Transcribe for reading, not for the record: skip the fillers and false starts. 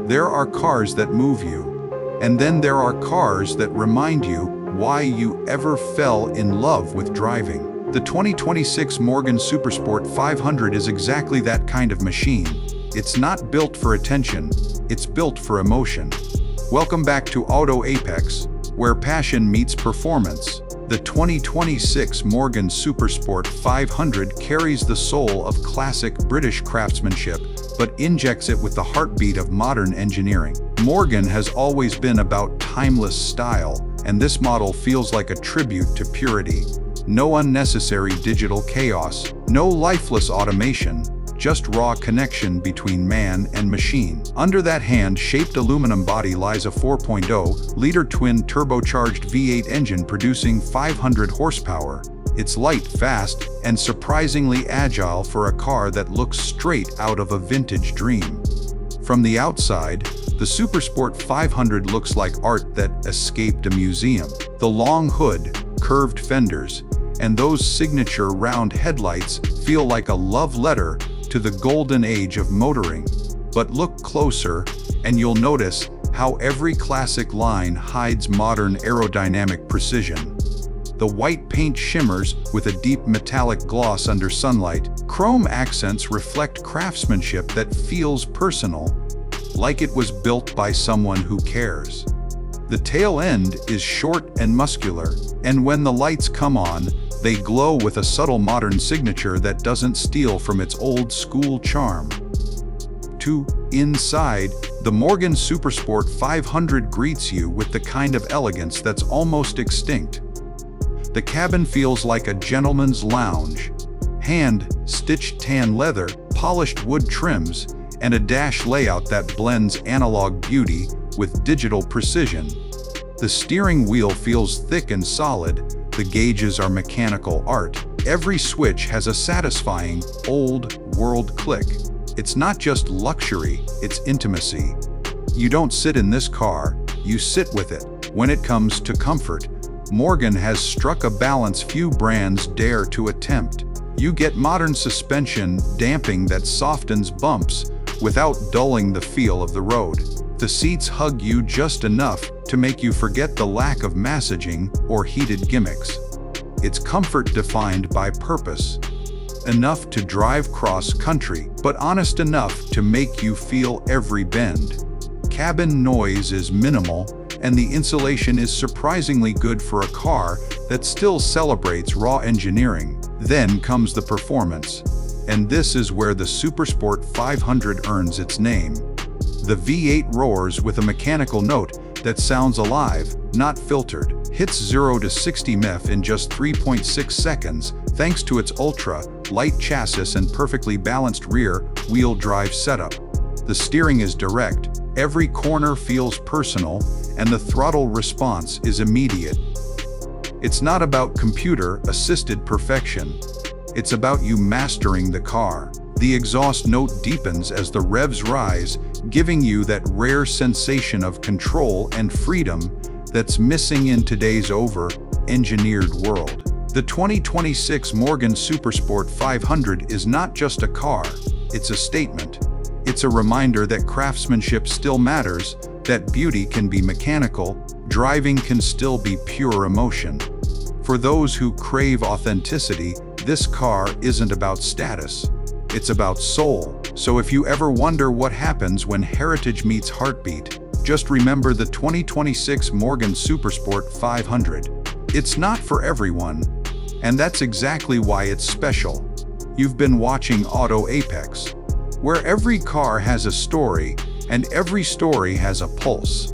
There are cars that move you, and then there are cars that remind you why you ever fell in love with driving. The 2026 Morgan Supersport 500 is exactly that kind of machine. It's not built for attention, it's built for emotion. Welcome back to Auto Apex, where passion meets performance. The 2026 Morgan Supersport 500 carries the soul of classic British craftsmanship, but injects it with the heartbeat of modern engineering. Morgan has always been about timeless style, and this model feels like a tribute to purity. No unnecessary digital chaos, no lifeless automation, just raw connection between man and machine. Under that hand-shaped aluminum body lies a 4.0-liter twin-turbocharged V8 engine producing 500 horsepower. It's light, fast, and surprisingly agile for a car that looks straight out of a vintage dream. From the outside, the Supersport 500 looks like art that escaped a museum. The long hood, curved fenders, and those signature round headlights feel like a love letter to the golden age of motoring. But look closer, and you'll notice how every classic line hides modern aerodynamic precision. The white paint shimmers with a deep metallic gloss under sunlight. Chrome accents reflect craftsmanship that feels personal, like it was built by someone who cares. The tail end is short and muscular, and when the lights come on, they glow with a subtle modern signature that doesn't steal from its old-school charm. Inside, the Morgan Supersport 500 greets you with the kind of elegance that's almost extinct. The cabin feels like a gentleman's lounge. Hand-stitched tan leather, polished wood trims, and a dash layout that blends analog beauty with digital precision. The steering wheel feels thick and solid. The gauges are mechanical art. Every switch has a satisfying, old-world click. It's not just luxury, it's intimacy. You don't sit in this car, you sit with it. When it comes to comfort, Morgan has struck a balance few brands dare to attempt. You get modern suspension damping that softens bumps without dulling the feel of the road. The seats hug you just enough to make you forget the lack of massaging or heated gimmicks. It's comfort defined by purpose. Enough to drive cross-country, but honest enough to make you feel every bend. Cabin noise is minimal, and the insulation is surprisingly good for a car that still celebrates raw engineering. Then comes the performance, and this is where the Supersport 500 earns its name. The V8 roars with a mechanical note that sounds alive, not filtered. Hits 0 to 60 mph in just 3.6 seconds thanks to its ultra-light chassis and perfectly balanced rear-wheel drive setup. The steering is direct, every corner feels personal, and the throttle response is immediate. It's not about computer-assisted perfection. It's about you mastering the car. The exhaust note deepens as the revs rise, giving you that rare sensation of control and freedom that's missing in today's over-engineered world. The 2026 Morgan Supersport 500 is not just a car, it's a statement. It's a reminder that craftsmanship still matters, that beauty can be mechanical, driving can still be pure emotion. For those who crave authenticity, this car isn't about status. It's about soul. So if you ever wonder what happens when heritage meets heartbeat, just remember the 2026 Morgan Supersport 500. It's not for everyone, and that's exactly why it's special. You've been watching Auto Apex, where every car has a story, and every story has a pulse.